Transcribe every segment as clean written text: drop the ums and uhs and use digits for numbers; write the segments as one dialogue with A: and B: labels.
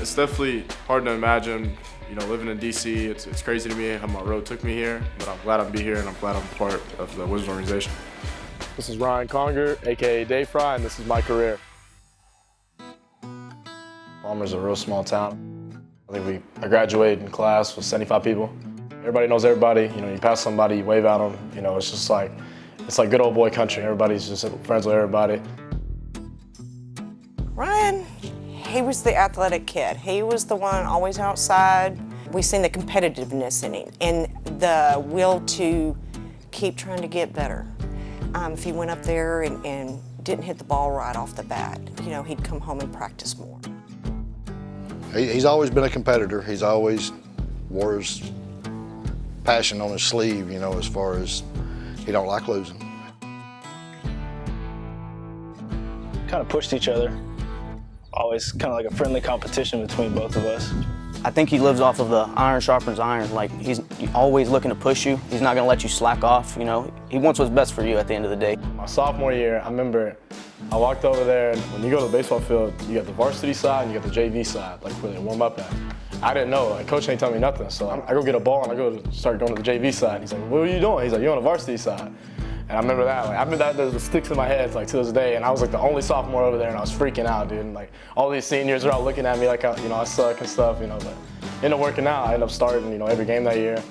A: It's definitely hard to imagine, living in D.C. It's crazy to me how my road took me here, but I'm glad I'm here and I'm glad I'm part of the Wizards organization.
B: This is Ryan Conger, aka Dayfri, and this is my career. Palmer's a real small town. I think I graduated in class with 75 people. Everybody knows everybody. You pass somebody, you wave at them. It's just like, it's like good old boy country. Everybody's just friends with everybody.
C: Ryan, he was the athletic kid. He was the one always outside. We've seen the competitiveness in him and the will to keep trying to get better. If he went up there and didn't hit the ball right off the bat, he'd come home and practice more.
D: He's always been a competitor. He's always wore his passion on his sleeve, as far as he don't like losing.
E: Kind of pushed each other. Always kind of like a friendly competition between both of us.
F: I think he lives off of the iron sharpens iron. Like, he's always looking to push you. He's not gonna let you slack off, He wants what's best for you at the end of the day.
B: My sophomore year, I remember I walked over there, and when you go to the baseball field, you got the varsity side and you got the JV side, like where they warm up at. I didn't know, coach ain't tell me nothing, so I go get a ball and I go to start going to the JV side. He's like, what are you doing? He's like, you're on the varsity side. And I remember that, I remember that sticks in my head to this day, and I was like the only sophomore over there, and I was freaking out, dude. And all these seniors are all looking at me like, I suck and stuff, but ended up working out. I ended up starting, every game that year.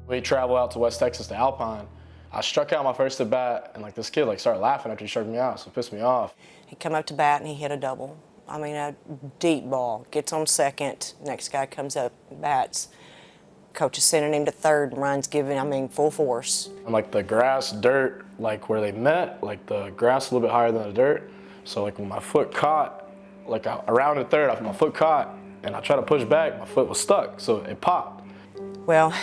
B: We travel out to West Texas to Alpine. I struck out my first at bat, and this kid started laughing after he struck me out, so it pissed me off.
C: He come up to bat and he hit a double. A deep ball, gets on second, next guy comes up, bats. Coach is sending him to third, and Ryan's giving, full force.
B: And the grass, dirt, where they met, the grass a little bit higher than the dirt. So when my foot caught, around the third, my foot caught, and I tried to push back, my foot was stuck, so it popped.
C: Well,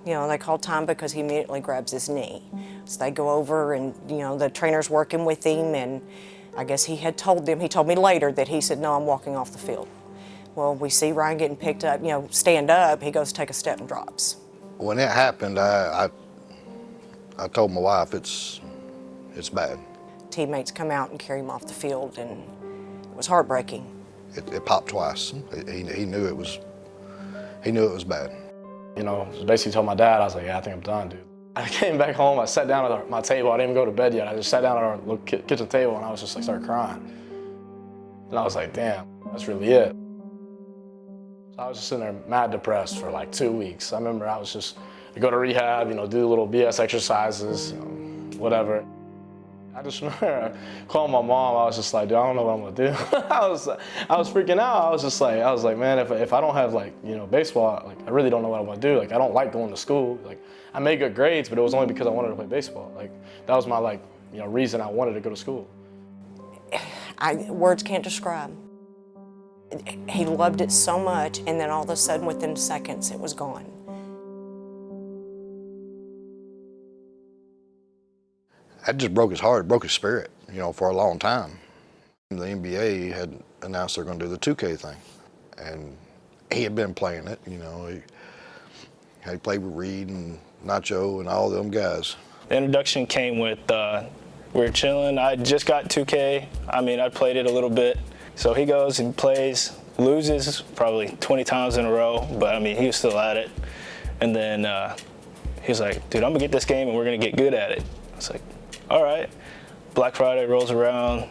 C: they call time because he immediately grabs his knee. So they go over and, the trainer's working with him, and I guess he had told them, he told me later that he said, no, I'm walking off the field. Well, we see Ryan getting picked up, stand up, he goes to take a step and drops.
D: When it happened, I told my wife it's bad.
C: Teammates come out and carry him off the field, and it was heartbreaking.
D: It popped twice. He knew it was bad.
B: Basically told my dad, I was like, yeah, I think I'm done, dude. I came back home, I sat down at my table, I didn't even go to bed yet. I just sat down at our little kitchen table and I was just started crying. And I was like, damn, that's really it. So I was just sitting there mad depressed for 2 weeks. I remember I go to rehab, do little BS exercises, whatever. I just remember calling my mom. I was just like, dude, I don't know what I'm gonna do. I was freaking out. I was like, man, if I don't have baseball, I really don't know what I'm gonna do. I don't like going to school. I made good grades, but it was only because I wanted to play baseball. That was my reason I wanted to go to school.
C: Words can't describe. He loved it so much, and then all of a sudden, within seconds, it was gone.
D: That just broke his heart, broke his spirit, for a long time. The NBA had announced they're going to do the 2K thing, and he had been playing it, He played with Reed and Nacho and all them guys.
E: The introduction came with, we were chilling. I just got 2K. I played it a little bit. So he goes and plays, loses probably 20 times in a row, but he was still at it. And then he was like, dude, I'm gonna get this game and we're gonna get good at it. I was like, all right. Black Friday rolls around,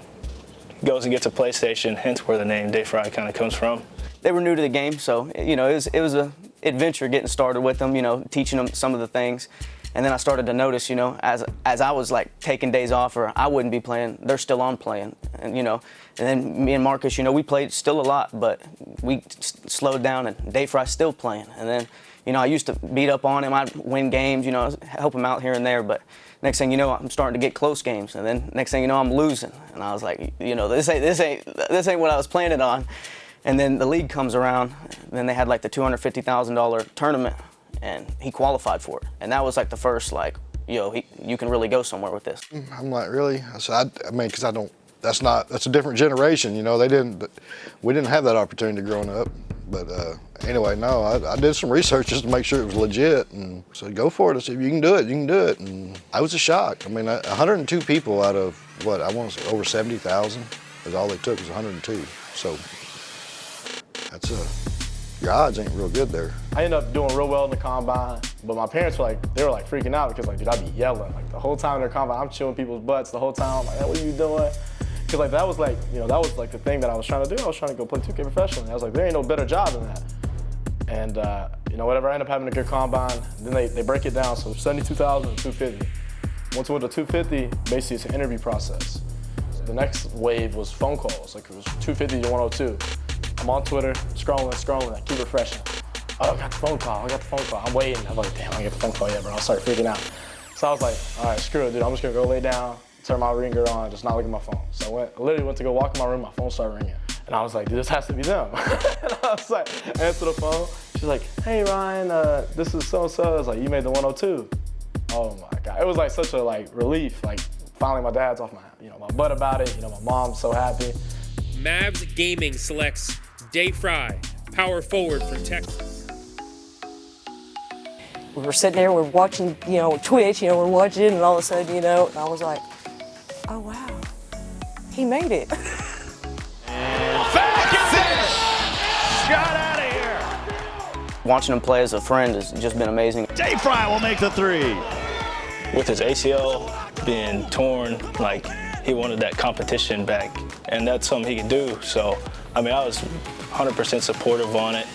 E: goes and gets a PlayStation, hence where the name Dayfri kind of comes from.
F: They were new to the game, so it was an adventure getting started with them, teaching them some of the things. And then I started to notice, as I was taking days off or I wouldn't be playing, they're still on playing. And then me and Marcus, we played still a lot, but we slowed down and Dayfri's still playing. And then, I used to beat up on him, I'd win games, help him out here and there, but next thing you know, I'm starting to get close games. And then next thing you know, I'm losing. And I was like, this ain't what I was planning on. And then the league comes around, and then they had the $250,000 tournament, and he qualified for it. And that was the first, you can really go somewhere with this.
D: I'm like, really? I said, because I don't, that's a different generation, we didn't have that opportunity growing up. But anyway, no, I did some research just to make sure it was legit and said, go for it. I said, if you can do it, you can do it. And I was a shock. 102 people out of, I want to say over 70,000. Because all they took was 102. So your odds ain't real good there.
B: I ended up doing real well in the combine, but my parents were like, they were like freaking out because like, dude, I'd be yelling. Like the whole time in their combine, I'm chewing people's butts the whole time. I'm like, hey, what are you doing? Because like that was like, that was like the thing that I was trying to do. I was trying to go play 2K professionally. I was like, there ain't no better job than that. And whatever, I ended up having a good combine. Then they break it down, so 72,000 and 250. Once we went to 250, basically it's an interview process. So the next wave was phone calls, like it was 250 to 102. I'm on Twitter, scrolling, I keep refreshing. Oh, I got the phone call, I'm waiting. I'm like, damn, I get the phone call yet, bro. I started freaking out. So I was like, all right, screw it, dude. I'm just gonna go lay down, turn my ringer on, just not look at my phone. So I literally went to go walk in my room, my phone started ringing. And I was like, dude, this has to be them. And I was like, I answer the phone. She's like, hey, Ryan, this is so-and-so. I was like, you made the 102. Oh my God. It was like such a relief, like finally my dad's off my butt about it. My mom's so happy.
G: Mavs Gaming selects Dayfri, power forward for Texas.
C: We were sitting there, we're watching, Twitch, we're watching, and all of a sudden, and I was like, oh wow, he made it.
H: Got out of here.
F: Watching him play as a friend has just been amazing.
H: Dayfri will make the three.
E: With his ACL being torn, like he wanted that competition back, and that's something he could do. So, I was 100% supportive on it.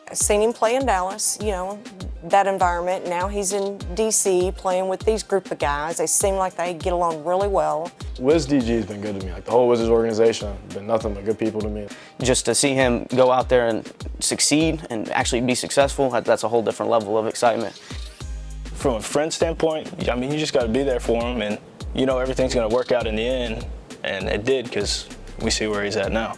C: I seen him play in Dallas, that environment. Now he's in DC playing with these group of guys. They seem like they get along really well.
B: Wizards D.G has been good to me. Like the whole Wizards organization has been nothing but good people to me.
F: Just to see him go out there and succeed and actually be successful, that's a whole different level of excitement.
E: From a friend standpoint, you just got to be there for him, and everything's going to work out in the end, and it did because we see where he's at now.